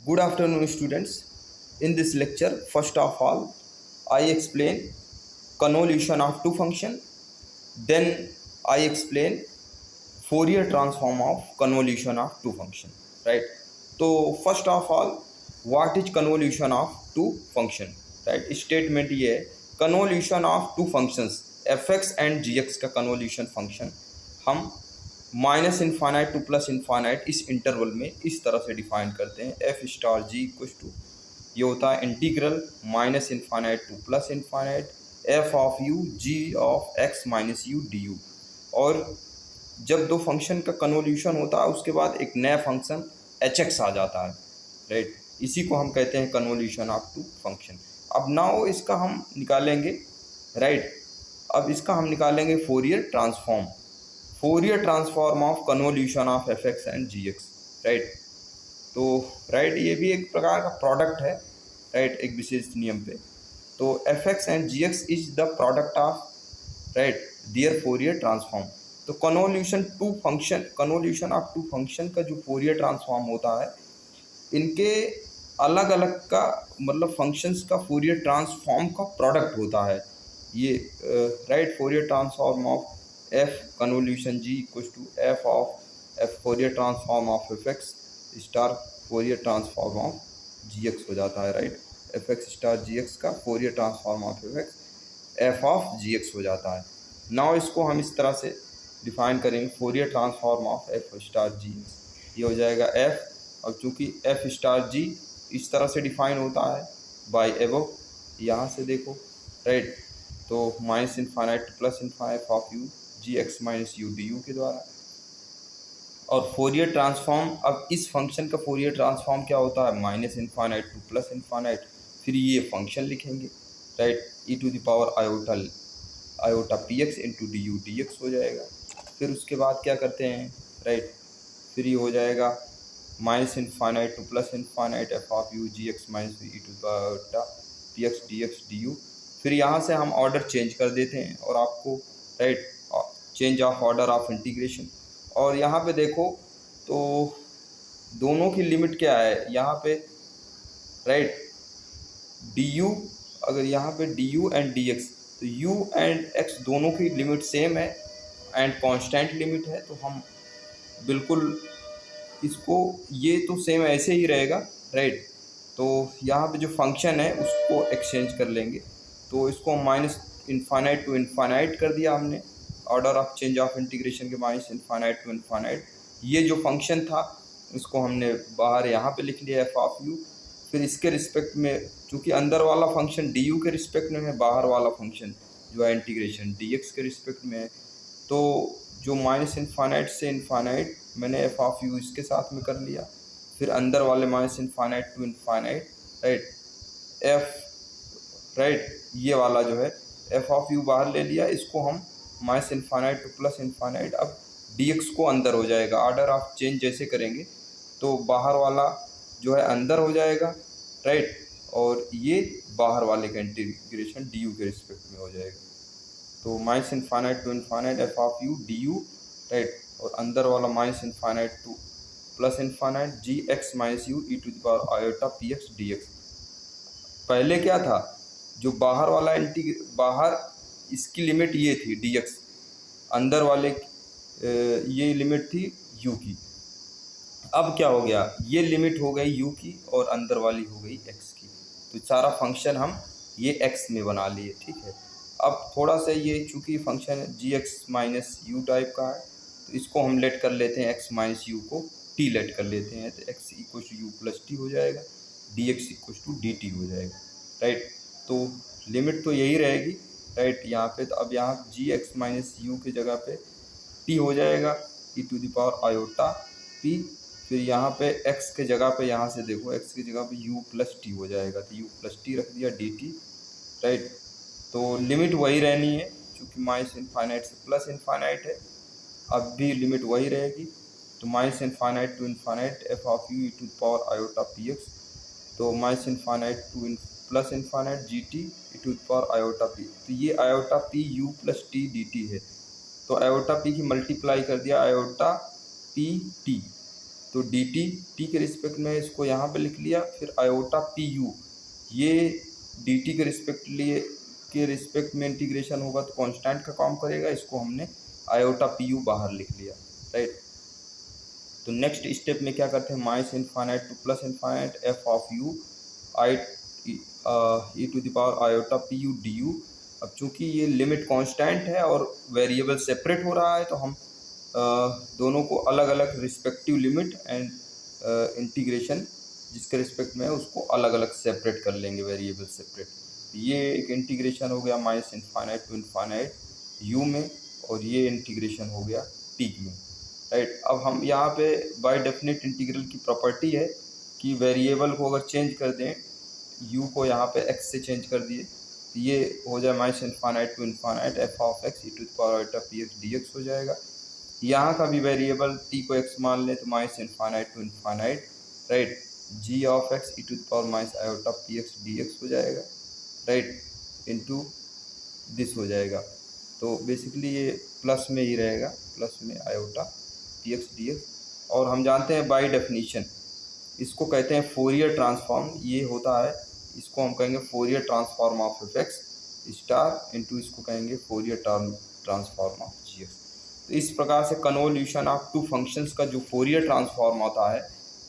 Good afternoon, students. In this lecture, first of all, I explain convolution of two function. Then I explain Fourier transform of convolution of two function. Right. So first of all, what is convolution of two function? Right. Statement ये है convolution of two functions f(x) and g(x) का convolution function हम minus infinite to plus infinite इस interval में इस तरह से define करते हैं f star g equal to ये होता है integral minus infinite to plus infinite f of u g of x minus u d u. और जब दो फंक्शन का कन्वोल्यूशन होता है उसके बाद एक नया फंक्शन एच एक्स आ जाता है। राइट, इसी को हम कहते हैं कन्वोल्यूशन ऑफ टू फंक्शन। अब नाउ इसका हम निकालेंगे राइट अब इसका हम निकालेंगे Fourier transform of convolution of f x and g x. Right, तो राइट ये भी एक प्रकार का प्रोडक्ट है राइट एक विशेष नियम पे। तो f x and g x is the product of right their Fourier transform. तो कन्वोल्यूशन ऑफ टू फंक्शन का जो फोरियर ट्रांसफॉर्म होता है इनके अलग अलग का मतलब फंक्शंस का फोरियर ट्रांसफॉर्म का प्रोडक्ट होता है ये। Right, Fourier transform of f convolution g equal to f of f Fourier transform of f x star Fourier transform of g x हो जाता है। Right, f x star g x का Fourier transform of f x f of g x हो जाता है। Now इसको हम इस तरह से डिफाइन करेंगे Fourier transform of f star g x, ये हो जाएगा एफ। अब चूँकि एफ स्टार जी इस तरह से डिफाइन होता है बाय एबव, यहाँ से देखो राइट, तो minus infinite plus infinite of u g x minus u d u के द्वारा। और फोरियर ट्रांसफॉर्म, अब इस फंक्शन का फोरियर ट्रांसफॉर्म क्या होता है minus infinite to plus infinite, फिर ये फंक्शन लिखेंगे right e to the power iota p x into d u d x हो जाएगा। फिर उसके बाद क्या करते हैं राइट, फिर ये हो जाएगा minus infinite to plus infinite f of u g x minus e to the iota p x d u. फिर यहाँ से हम ऑर्डर चेंज कर देते हैं और आपको right change of order of integration. और यहाँ पे देखो तो दोनों की लिमिट क्या है यहाँ पे राइट डी यू, अगर यहाँ पे D you and D x, तो यू एंड एक्स दोनों की लिमिट सेम है एंड कांस्टेंट लिमिट है, तो हम बिल्कुल इसको ये तो सेम ऐसे ही रहेगा राइट। तो यहाँ पे जो फंक्शन है उसको एक्सचेंज कर लेंगे, तो इसको माइनस इन्फानाइट टू इन्फानाइट कर दिया हमने, order of change of integration के माइनस इन्फानाइट टू इन्फानाइट। ये जो फंक्शन था इसको हमने बाहर यहाँ पे लिख लिया एफ ऑफ यू। फिर इसके रिस्पेक्ट में चूँकि अंदर वाला फंक्शन डी यू के रिस्पेक्ट में है, बाहर वाला फंक्शन जो है इंटीग्रेशन डी एक्स के रिस्पेक्ट में है, तो जो माइनस इन्फानाइट से इन्फानाइट मैंने एफ ऑफ यू इसके साथ में कर लिया, फिर अंदर वाले minus infinite to infinite right f right ये वाला जो है एफ ऑफ यू बाहर ले लिया, इसको हम minus infinite to plus infinite, अब डी एक्स को अंदर हो जाएगा। ऑर्डर ऑफ चेंज जैसे करेंगे तो बाहर वाला जो है अंदर हो जाएगा राइट, और ये बाहर वाले का इंटीग्रेशन डी यू के रिस्पेक्ट में हो जाएगा। तो minus infinite to infinite f of u d u right, और अंदर वाला minus infinite to plus infinite g x minus u e to the power iota p x d x. पहले क्या था, जो बाहर वाला बाहर इसकी लिमिट ये थी डी एक्स, अंदर वाले ये लिमिट थी यू की। अब क्या हो गया, ये लिमिट हो गई यू की और अंदर वाली हो गई एक्स की, तो सारा फंक्शन हम ये एक्स में बना लिए। ठीक है, अब थोड़ा सा ये चूँकि function g x minus u type का है तो इसको हम लेट कर लेते हैं एक्स माइनस यू को टी लेट कर लेते हैं, तो x equal to u plus t हो जाएगा, d x equal to d t हो जाएगा राइट। तो लिमिट तो यही रहेगी राइट यहाँ पे, तो अब यहाँ जी एक्स माइनस यू की जगह पे टी हो जाएगा e to the power iota p, फिर यहाँ पे x के जगह पे यहाँ से देखो x की जगह पे u प्लस टी हो जाएगा, तो u प्लस टी रख दिया डी टी राइट। तो लिमिट वही रहनी है क्योंकि माइनस इन्फानाइट से प्लस इन्फानाइट है, अब भी लिमिट वही रहेगी, तो minus infinite to infinite f of u e to power iota p x, तो minus infinite to plus infinite g t e to power iota p, तो ये iota p u plus t d t है, तो iota p की multiply कर दिया iota P T, तो D T के रिस्पेक्ट में इसको यहाँ पे लिख लिया, फिर आयोटा पी यू, ये डी टी के रिस्पेक्ट में इंटीग्रेशन होगा तो कांस्टेंट का काम करेगा, इसको हमने आयोटा पी यू बाहर लिख लिया, राइट। तो नेक्स्ट स्टेप में क्या करते हैं, minus infinite to plus infinite f of u i e to the power iota p u d u. अब चूंकि ये लिमिट कांस्टेंट है और वेरिएबल सेपरेट हो रहा है तो हम दोनों को अलग अलग रिस्पेक्टिव लिमिट एंड इंटीग्रेशन जिसके रिस्पेक्ट में है उसको अलग अलग सेपरेट कर लेंगे, वेरिएबल सेपरेट। ये एक इंटीग्रेशन हो गया minus infinite to infinite u में, और ये इंटीग्रेशन हो गया टी में, राइट। अब हम यहाँ पे बाय डेफिनेट इंटीग्रल की प्रॉपर्टी है कि वेरिएबल को अगर चेंज कर दें, u को यहाँ पे x से चेंज कर दिए तो ये हो जाए minus infinite to infinite f of x e to the power iota p x d x हो जाएगा। यहाँ का भी वेरिएबल t को x मान लें तो minus infinite to infinite, right, g of x e to the power minus iota p x d x हो जाएगा, राइट, इनटू दिस हो जाएगा। तो बेसिकली ये प्लस में ही रहेगा, प्लस में iota p x d x. और हम जानते हैं बाय डेफिनीशन इसको कहते हैं फोरियर ट्रांसफॉर्म, ये होता है, इसको हम कहेंगे Fourier transform of f x star into इसको कहेंगे Fourier transform of g x. तो इस प्रकार से कन्वोल्यूशन ऑफ टू फंक्शंस का जो फोरियर ट्रांसफॉर्म होता है,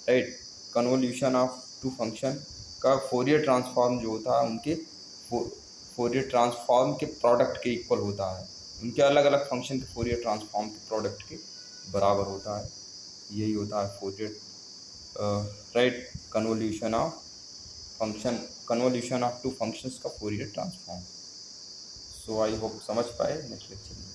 right, convolution of two function का फोरियर ट्रांसफॉर्म जो होता है उनके फोरियर ट्रांसफॉर्म के प्रोडक्ट के इक्वल होता है, उनके अलग अलग फंक्शन के फोरियर ट्रांसफॉर्म के प्रोडक्ट के बराबर होता है। यही होता है Fourier right convolution of two functions का Fourier transform. So I hope समझ पाए। नेक्स्ट लेक्चर में